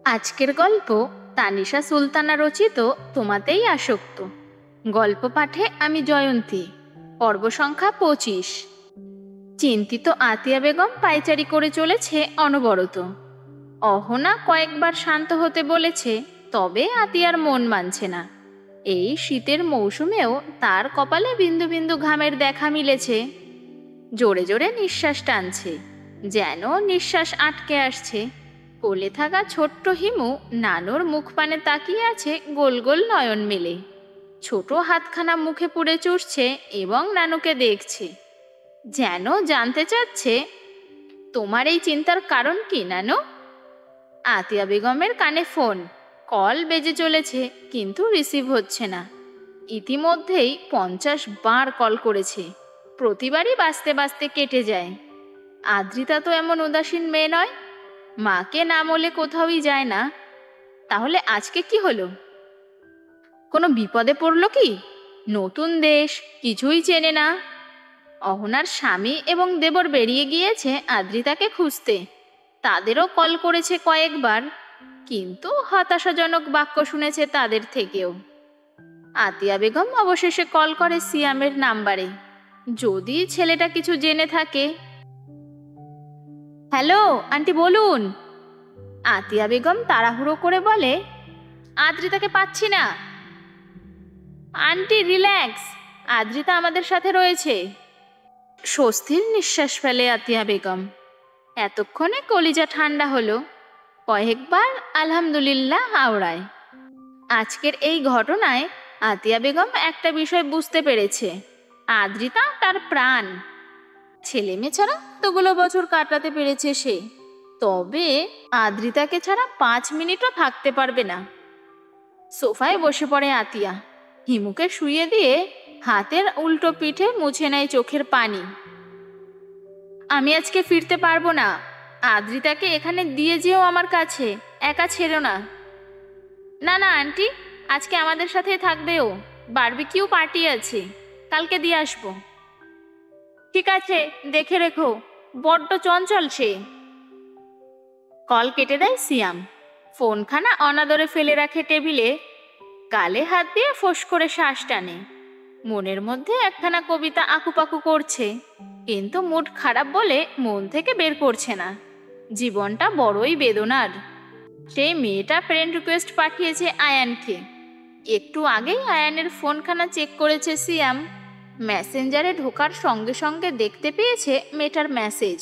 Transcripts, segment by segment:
আজকের গল্প তানিশা সুলতানা রচিত তোমাতেই আসক্ত। গল্প পাঠে আমি জয়ন্তী। পর্ব সংখ্যা 25। চিন্তিত আতিয়া বেগম পায়চারি করে চলেছে অনবরত। অহনা কয়েকবার শান্ত হতে বলেছে, তবে আতিয়ার মন মানছে না। এই শীতের মৌসুমেও তার কপালে বিন্দু বিন্দু ঘামের দেখা মিলেছে। জোরে জোরে নিঃশ্বাস টানছে, যেন নিঃশ্বাস আটকে আসছে। কোলে থাকা ছোট্ট হিমু নানুর মুখপানে তাকিয়ে আছে গোল গোল নয়ন মেলে। ছোট হাতখানা মুখে পুড়ে চুষছে এবং নানুকে দেখছে, যেন জানতে চাচ্ছে, তোমার এই চিন্তার কারণ কি নানু? আতিয়া বেগমের কানে ফোন, কল বেজে চলেছে, কিন্তু রিসিভ হচ্ছে না। ইতিমধ্যেই 50 বার কল করেছে, প্রতিবারই বাজতে বাজতে কেটে যায়। আদ্রিতা তো এমন উদাসীন মেয়ে নয়, মাকে না বলে কোথাওই যায় না। তাহলে আজকে কি হলো? কোনো বিপদে পড়ল কি? নতুন দেশ, কিছুই চেনে না। অহনার স্বামী এবং দেবর বেরিয়ে গিয়েছে আদ্রিতাকে খুঁজতে। তাদেরও কল করেছে কয়েকবার, কিন্তু হতাশাজনক বাক্য শুনেছে তাদের থেকেও। আতিয়া বেগম অবশেষে কল করে সিয়ামের নাম্বারে, যদি ছেলেটা কিছু জেনে থাকে। হ্যালো আন্টি, বলুন। আতিয়া বেগম তাড়াহুড়ো করে বলে, আদ্রিতাকে পাচ্ছি না। আন্টি রিল্যাক্স, আদ্রিতা আমাদের সাথে রয়েছে। স্বস্তির নিঃশ্বাস ফেলে আতিয়া বেগম। এতক্ষণে কলিজা ঠান্ডা হলো। কয়েকবার আলহামদুলিল্লাহ আওড়ায়। আজকের এই ঘটনায় আতিয়া বেগম একটা বিষয় বুঝতে পেরেছে, আদ্রিতা তার প্রাণ। ছেলে মেয়ে ছাড়া কতগুলো বছর কাটাতে পেরেছে সে, তবে আদ্রিতাকে ছাড়া 5 মিনিটও থাকতে পারবে না। সোফায় বসে পড়ে আতিয়া, হিমুকে শুইয়ে দিয়ে হাতের উল্টো পিঠে মুছে নেয় চোখের পানি। আমি আজকে ফিরতে পারবো না, আদ্রিতাকে এখানে দিয়ে যেও আমার কাছে, একা ছেড়ো না। না না আন্টি, আজকে আমাদের সাথে থাকবেও, বারবিকিউ পার্টি আছে, কালকে দিয়ে আসবো। ঠিক আছে, দেখে রেখো, বড্ড চঞ্চল সে। কল কেটে দেয় সিয়াম। ফোনখানা অনাদরে ফেলে রাখে টেবিলে। গালে হাত দিয়ে ফোঁস করে শ্বাস টানে। মনের মধ্যে একখানা কবিতা আঁকুপাকু করছে, কিন্তু মুড খারাপ বলে মন থেকে বের করছে না। জীবনটা বড়ই বেদনার। সেই মেয়েটা ফ্রেন্ড রিকোয়েস্ট পাঠিয়েছে আয়ানকে। একটু আগেই আয়ানের ফোনখানা চেক করেছে সিয়াম। মেসেঞ্জারে ঢোকার সঙ্গে সঙ্গে দেখতে পেয়েছে মেয়েটার মেসেজ।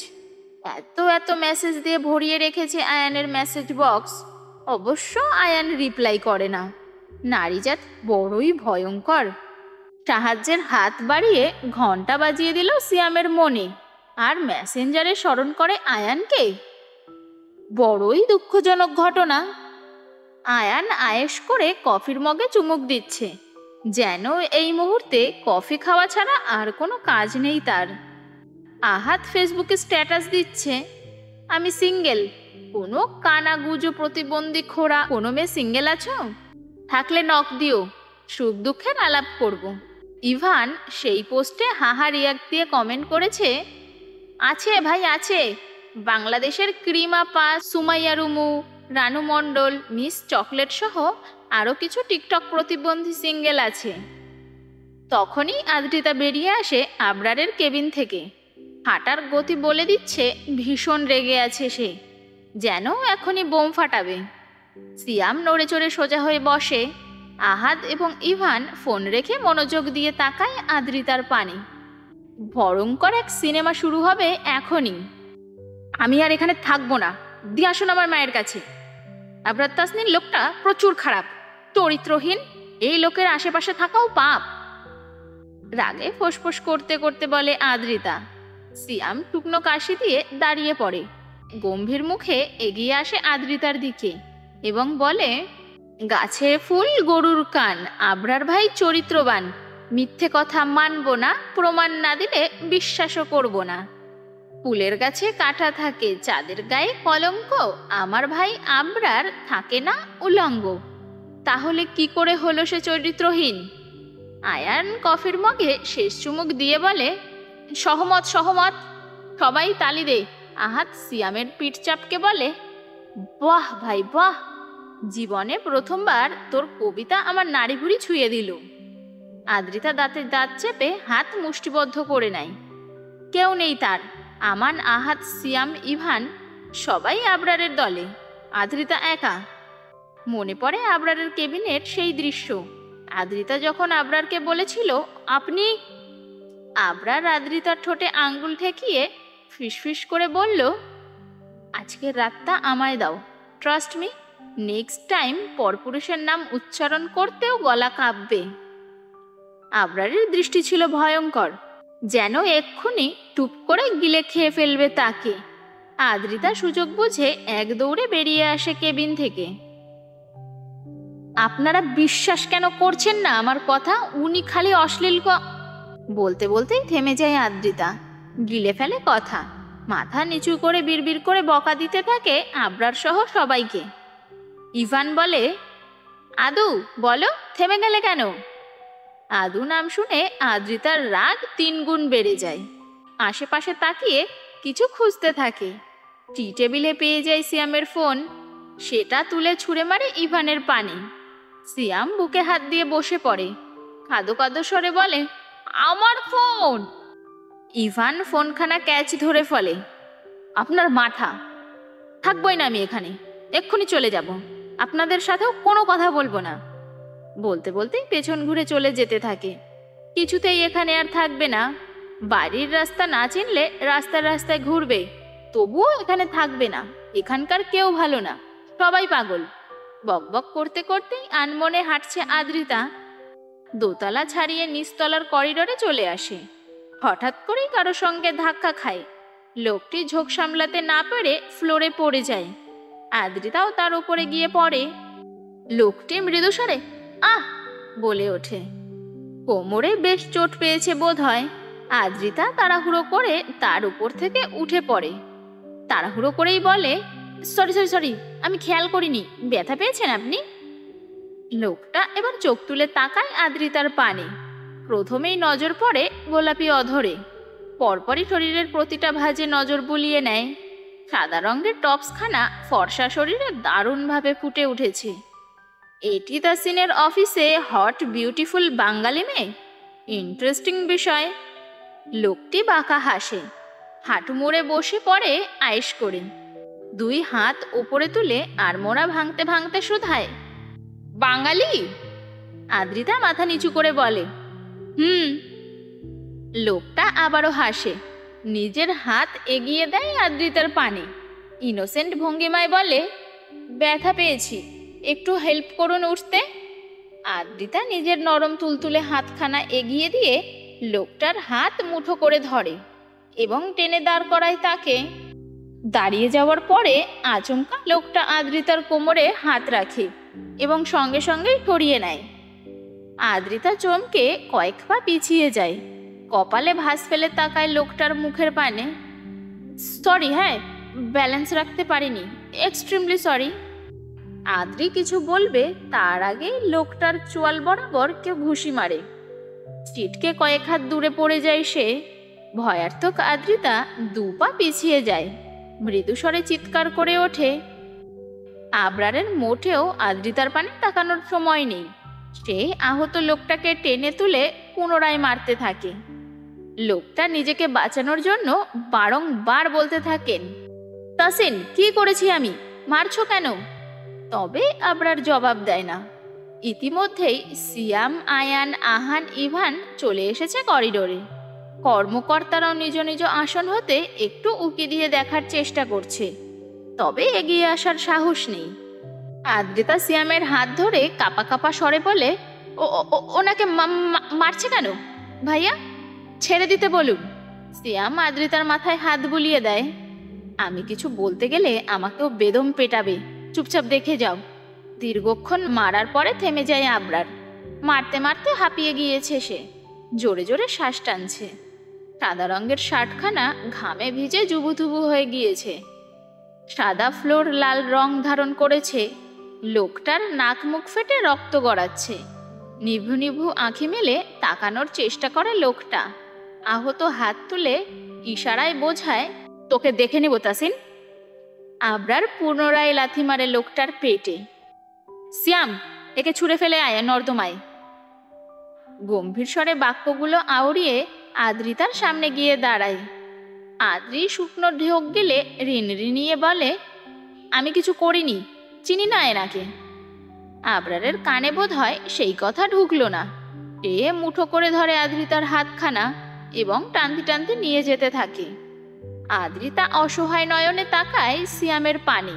এত এত মেসেজ দিয়ে ভরিয়ে রেখেছে আয়ানের মেসেজ বক্স। অবশ্য আয়ান রিপ্লাই করে না। নারীজাত বড়ই ভয়ঙ্কর। সাহায্যের হাত বাড়িয়ে ঘন্টা বাজিয়ে দিল সিয়ামের মনে, আর মেসেঞ্জারে স্মরণ করে আয়ানকে। বড়ই দুঃখজনক ঘটনা। আয়ান আয়েশ করে কফির মগে চুমুক দিচ্ছে, যেন এই মুহূর্তে কফি খাওয়া ছাড়া আর কোনো কাজ নেই তার। আহাত ফেসবুকে স্ট্যাটাস দিচ্ছে, আমি সিঙ্গেল, কোনো কানাগুজো প্রতিবন্ধী খোড়া কোনো মেয়ে সিঙ্গেল আছো? থাকলে নক দিও, সুখ দুঃখের আলাপ করব। ইভান সেই পোস্টে হাহা রিয়াক্ট দিয়ে কমেন্ট করেছে, আছে ভাই আছে, বাংলাদেশের ক্রিমা পাস, সুমাইয়া রুমু, রানু মণ্ডল, মিস চকলেট সহ আরও কিছু টিকটক প্রতিবন্ধী সিঙ্গেল আছে। তখনই আদ্রিতা বেরিয়ে আসে আবরারের কেবিন থেকে। হাঁটার গতি বলে দিচ্ছে ভীষণ রেগে আছে সে, যেন এখনই বোম ফাটাবে। সিয়াম নড়ে চড়ে সোজা হয়ে বসে। আহাদ এবং ইভান ফোন রেখে মনোযোগ দিয়ে তাকায় আদ্রিতার পানে। ভয়ঙ্কর এক সিনেমা শুরু হবে এখনই। আমি আর এখানে থাকবো না, দিয়ে আসুন আমার মায়ের কাছে। আবরার তাসনির লোকটা প্রচুর খারাপ, চরিত্রহীন, এই লোকের আশেপাশে থাকাও পাপ। রাগে ফোঁসফোঁস করতে করতে বলে আদ্রিতা। সিয়াম শুকনো কাশি দিয়ে দাঁড়িয়ে পড়ে। গম্ভীর মুখে এগিয়ে আসে আদ্রিতার দিকে এবং বলে, গাছে ফুল গরুর কান, আবরার ভাই চরিত্রবান, মিথ্যে কথা মানব না, প্রমাণ না দিলে বিশ্বাসও করব না। ফুলের গাছে কাঁটা থাকে, চাঁদের গায়ে কলঙ্ক, আমার ভাই আবরার থাকে না উলঙ্গ। তাহলে কি করে হলো সে চরিত্রহীন? আয়ান কফির মগে শেষ চুমুক দিয়ে বলে, সহমত সহমত, সবাই তালি দে। আহাত সিয়ামের পিঠ চাপকে বলে, বাহ ভাই বাহ, জীবনে প্রথমবার তোর কবিতা আমার নাড়ি ভুড়ি ছুঁয়ে দিল। আদ্রিতা দাঁতে দাঁত চেপে হাত মুষ্টিবদ্ধ করে নেয়। কেউ নেই তার, আমান, আহাত, সিয়াম, ইভান সবাই আবরারের দলে, আদ্রিতা একা। মনে পড়ে আবরারের কেবিনেট সেই দৃশ্য। আদ্রিতা যখন আবরারকে বলেছিল আপনি, আবরার আদ্রিতার ঠোঁটে আঙ্গুল ঠেকিয়ে ফিসফিস করে বলল, আজকের রাতটা আমায় দাও, ট্রাস্ট মি, নেক্সট টাইম পরপুরুষের নাম উচ্চারণ করতেও গলা কাঁপবে। আবরারের দৃষ্টি ছিল ভয়ঙ্কর, যেন এক্ষুনি টুপ করে গিলে খেয়ে ফেলবে তাকে। আদ্রিতা সুযোগ বুঝে এক দৌড়ে বেরিয়ে আসে কেবিন থেকে। আপনারা বিশ্বাস কেন করছেন না আমার কথা? উনি খালি অশ্লীল বলতে বলতেই থেমে যায় আদ্রিতা, গিলে ফেলে কথা, মাথা নিচু করে বিড়বিড় করে বকা দিতে থাকে আবরার সহ সবাইকে। ইভান বলে, আদু বলো, থেমে গেলে কেন? আদু নাম শুনে আদ্রিতার রাগ 3 গুণ বেড়ে যায়। আশেপাশে তাকিয়ে কিছু খুঁজতে থাকে। টি টেবিলে পেয়ে যায় সিয়ামের ফোন, সেটা তুলে ছুঁড়ে মারে ইভানের পানে। সিয়াম বুকে হাত দিয়ে বসে পড়ে, কাঁদো কাঁদো স্বরে বলে, আমার ফোন। ইভান ফোনখানা ক্যাচ ধরে ফেলে, আপনার মাথা, থাকবই না আমি এখানে, এক্ষুনি চলে যাব, আপনাদের সাথেও কোনো কথা বলবো না। বলতে বলতেই পেছন ঘুরে চলে যেতে থাকে। কিছুতেই এখানে আর থাকবে না। বাড়ির রাস্তা না চিনলে রাস্তায় রাস্তায় ঘুরবে, তবুও এখানে থাকবে না। এখানকার কেউ ভালো না, সবাই পাগল। বকবক করতে করতেই আনমনে হাঁটছে আদ্রিতা। দোতলা ছাড়িয়ে নিচতলার করিডোরে চলে আসে। হঠাৎ করেই কারো সঙ্গে ধাক্কা খায়। লোকটি ঝোঁক সামলাতে না পেরে ফ্লোরে পড়ে যায়। আদ্রিতাও তার উপরে গিয়ে পড়ে। লোকটি মৃদুস্বরে আহ বলে ওঠে। কোমরে বেশ চোট পেয়েছে বোধ হয়। আদ্রিতা তাড়াহুড়ো করে তার উপর থেকে উঠে পড়ে। তাড়াহুড়ো করেই বলে, সরি সরি সরি, আমি খেয়াল করিনি, ব্যথা পেয়েছেন আপনি? লোকটা এবার চোখ তুলে তাকায় আদ্রিতার পানে। প্রথমেই নজর পড়ে গোলাপি অধরে, পরপরই শরীরের প্রতিটা ভাঁজে নজর বুলিয়ে নেয়। সাদা রঙের টপসখানা ফর্সা শরীরে দারুণভাবে ফুটে উঠেছে। এটি তাসিনের অফিসে হট বিউটিফুল বাঙালি মেয়ে, ইন্টারেস্টিং বিষয়। লোকটি বাঁকা হাসে, হাঁটু মুড়ে বসে পড়ে আয়েশ করে, 2 হাত উপরে তুলে আড়মোড়া ভাঙতে ভাঙতে শুধায়, বাঙালি? আদ্রিতা মাথা নিচু করে বলে, হুম। লোকটা আবারও হাসে, নিজের হাত এগিয়ে দেয় আদ্রিতার পানে, ইনোসেন্ট ভঙ্গিমায় বলে, ব্যথা পেয়েছি, একটু হেল্প করুন উঠতে। আদ্রিতা নিজের নরম তুলতুলে হাতখানা এগিয়ে দিয়ে লোকটার হাত মুঠো করে ধরে এবং টেনে দাঁড় করায় তাকে। দাঁড়িয়ে যাওয়ার পরে আচমকা লোকটা আদ্রিতার কোমরে হাত রাখে এবং সঙ্গে সঙ্গেই সরিয়ে নেয়। আদ্রিতা চমকে কয়েক পা পিছিয়ে যায়, কপালে ভাঁজ ফেলে তাকায় লোকটার মুখের পানে। সরি, হ্যাঁ, ব্যালেন্স রাখতে পারিনি, এক্সট্রিমলি সরি। আদ্রি কিছু বলবে তার আগেই লোকটার চোয়াল বরাবর কেউ ঘুষি মারে। চিটকে কয়েক হাত দূরে পড়ে যায় সে। ভয়ার্থক আদ্রিতা 2 পা পিছিয়ে যায়, মৃদুস্বরে চিৎকার করে ওঠে। আবরারের মোটেও আদ্রিতার পানে তাকানোর সময় নেই। সে আহত লোকটাকে টেনে তুলে পুনরায় মারতে থাকে। লোকটা নিজেকে বাঁচানোর জন্য বারংবার বলতে থাকেন, তাসিন, কি করেছি আমি, মারছো কেন? তবে আবরার জবাব দেয় না। ইতিমধ্যেই সিয়াম, আয়ান, আহান, ইভান চলে এসেছে করিডোরে। কর্মকর্তারাও নিজ নিজ আসন হতে একটু উকি দিয়ে দেখার চেষ্টা করছে, তবে এগিয়ে আসার সাহস নেই। আদ্রিতা সিয়ামের হাত ধরে কাপা কাপা স্বরে বলে, ওনাকে মারছে কেন? ভাইয়া, ছেড়ে দিতে বলুন। সিয়াম আদ্রিতার মাথায় হাত বুলিয়ে দেয়। আমি কিছু বলতে গেলে আমাকেও বেদম পেটাবে, চুপচাপ দেখে যাও। দীর্ঘক্ষণ মারার পরে থেমে যায় আবরার। মারতে মারতে হাঁপিয়ে গিয়েছে সে, জোরে জোরে শ্বাস টানছে। সাদা রঙের শার্টখানা ঘামে ভিজে জুবুথুবু হয়ে গিয়েছে। সাদা ফ্লোর লাল রং ধারণ করেছে। লোকটার নাক মুখ ফেটে রক্ত গড়াচ্ছে। নিভু নিভু আঁখি মেলে তাকানোর চেষ্টা করে লোকটা। আহত হাত তুলে ইশারায় বোঝায়, তোকে দেখে নেব তাসিন। আবরার পুনরায় লাথি মারে লোকটার পেটে। শ্যাম, একে ছুঁড়ে ফেলে আয় নর্দমায়। গম্ভীর স্বরে বাক্যগুলো আওড়িয়ে আদ্রিতার সামনে গিয়ে দাঁড়ায়। আদ্রি শুকনো ঢোক গেলে রিনরিনিয়ে বলে, আমি কিছু করিনি, চিনি না এনাকে। আবরারের কানে বোধ হয় সেই কথা ঢুকলো না। এ মুঠো করে ধরে আদ্রিতার হাতখানা এবং টানতে টানতে নিয়ে যেতে থাকে। আদ্রিতা অসহায় নয়নে তাকায় সিয়ামের পানে।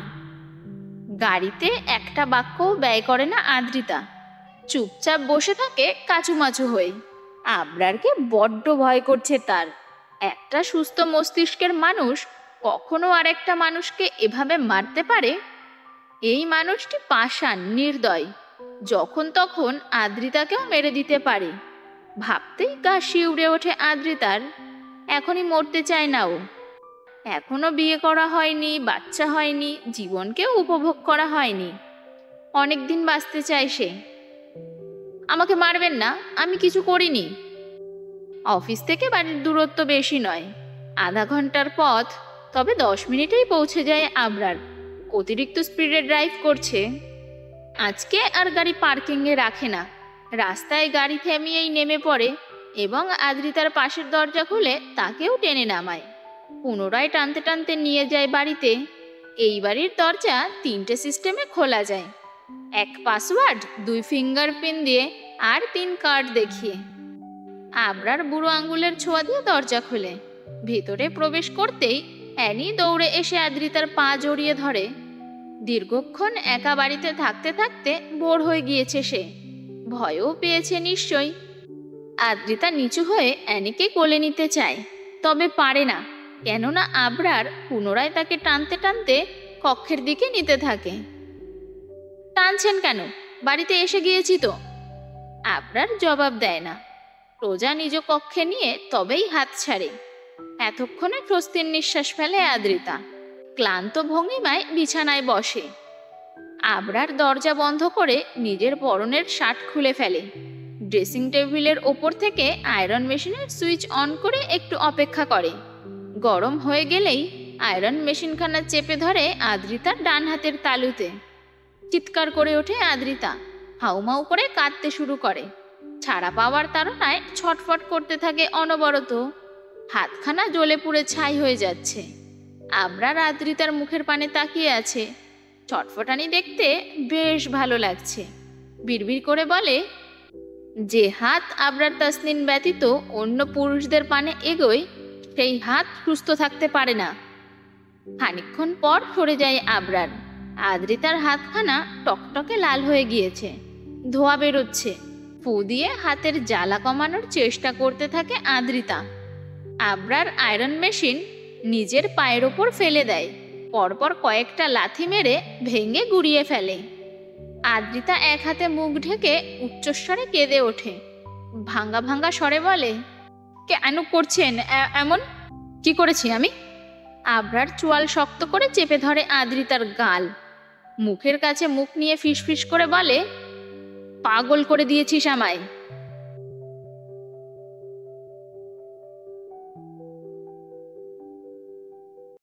গাড়িতে একটা বাক্যও ব্যয় করে না আদ্রিতা, চুপচাপ বসে থাকে কাচুমাচু হয়ে। আবরারকে বড্ড ভয় করছে তার। একটা সুস্থ মস্তিষ্কের মানুষ কখনো আরেকটা মানুষকে এভাবে মারতে পারে? এই মানুষটি পাষাণ, নির্দয়, যখন তখন আদ্রিতাকেও মেরে দিতে পারে। ভাবতেই গা শিউরে ওঠে আদ্রিতার। এখনই মরতে চায় না ও। এখনো বিয়ে করা হয়নি, বাচ্চা হয়নি, জীবনকেও উপভোগ করা হয়নি। অনেক দিন বাঁচতে চায় সে। আমাকে মারবেন না, আমি কিছু করিনি। অফিস থেকে বাড়ির দূরত্ব বেশি নয়, আধা ঘন্টার পথ, তবে 10 মিনিটেই পৌঁছে যায় আবরার। অতিরিক্ত স্পিডে ড্রাইভ করছে। আজকে আর গাড়ি পার্কিংয়ে রাখে না, রাস্তায় গাড়ি থামিয়েই নেমে পড়ে এবং আদ্রিতার পাশের দরজা খুলে তাকেও টেনে নামায়। পুনরায় টানতে টানতে নিয়ে যায় বাড়িতে। এই বাড়ির দরজা 3টে সিস্টেমে খোলা যায়, 1 পাসওয়ার্ড, 2 ফিঙ্গারপ্রিন্ট দিয়ে আর 3 কার্ড দেখিয়ে। আবরার বুড়ো আঙ্গুলের ছোঁয়া দিয়ে দরজা খুলে ভেতরে প্রবেশ করতেই অ্যানি দৌড়ে এসে আদ্রিতার পা জড়িয়ে ধরে। দীর্ঘক্ষণ একা বাড়িতে থাকতে থাকতে বোর হয়ে গিয়েছে সে, ভয়ও পেয়েছে নিশ্চয়ই। আদ্রিতা নিচু হয়ে অ্যানিকে কোলে নিতে চায়, তবে পারে না, কেননা আবরার পুনরায় তাকে টানতে টানতে কক্ষের দিকে নিতে থাকে। টানছেন কেন? বাড়িতে এসে গিয়েছি তো। আবরার জবাব দেয় না। রোজা নিজ কক্ষে নিয়ে তবেই হাত ছাড়ে। এতক্ষণে স্বস্তির নিঃশ্বাস ফেলে আদ্রিতা। ক্লান্ত ভঙ্গিমায় বিছানায় বসে। আবরার দরজা বন্ধ করে নিজের পরনের শার্ট খুলে ফেলে। ড্রেসিং টেবিলের ওপর থেকে আয়রন মেশিনের সুইচ অন করে একটু অপেক্ষা করে। গরম হয়ে গেলেই আয়রন মেশিনখানা চেপে ধরে আদ্রিতার ডান হাতের তালুতে। চিৎকার করে ওঠে আদ্রিতা, হাউমাউ করে কাঁদতে শুরু করে। ছাড়া পাওয়ার তাড়নায় ছটফট করতে থাকে অনবরত। হাতখানা জ্বলে পুড়ে ছাই হয়ে যাচ্ছে। আবরার আদ্রিতার মুখের পানে তাকিয়ে আছে। ছটফটানি দেখতে বেশ ভালো লাগছে। বিড়বিড় করে বলে, যে হাত আবরার তাসনিন ব্যতীত অন্য পুরুষদের পানে এগোয়, সেই হাত সুস্থ থাকতে পারে না। খানিকক্ষণ পর সরে যায় আবরার। আদ্রিতার হাতখানা টকটকে লাল হয়ে গিয়েছে, ধোঁয়া বেরোচ্ছে। ফু দিয়ে হাতের জ্বালা কমানোর চেষ্টা করতে থাকে আদ্রিতা। আবরার আয়রন মেশিন নিজের পায়ের ওপর ফেলে দেয়, পরপর কয়েকটা লাথি মেরে ভেঙে গুড়িয়ে ফেলে। আদ্রিতা এক হাতে মুখ ঢেকে উচ্চস্বরে কেঁদে ওঠে। ভাঙ্গা ভাঙ্গা স্বরে বলে, কেন করছেন এমন? কি করেছি আমি? আবরার চোয়াল শক্ত করে চেপে ধরে আদ্রিতার গাল। মুখের কাছে মুখ নিয়ে ফিসফিস করে বলে, পাগল করে দিয়েছিস আমায়।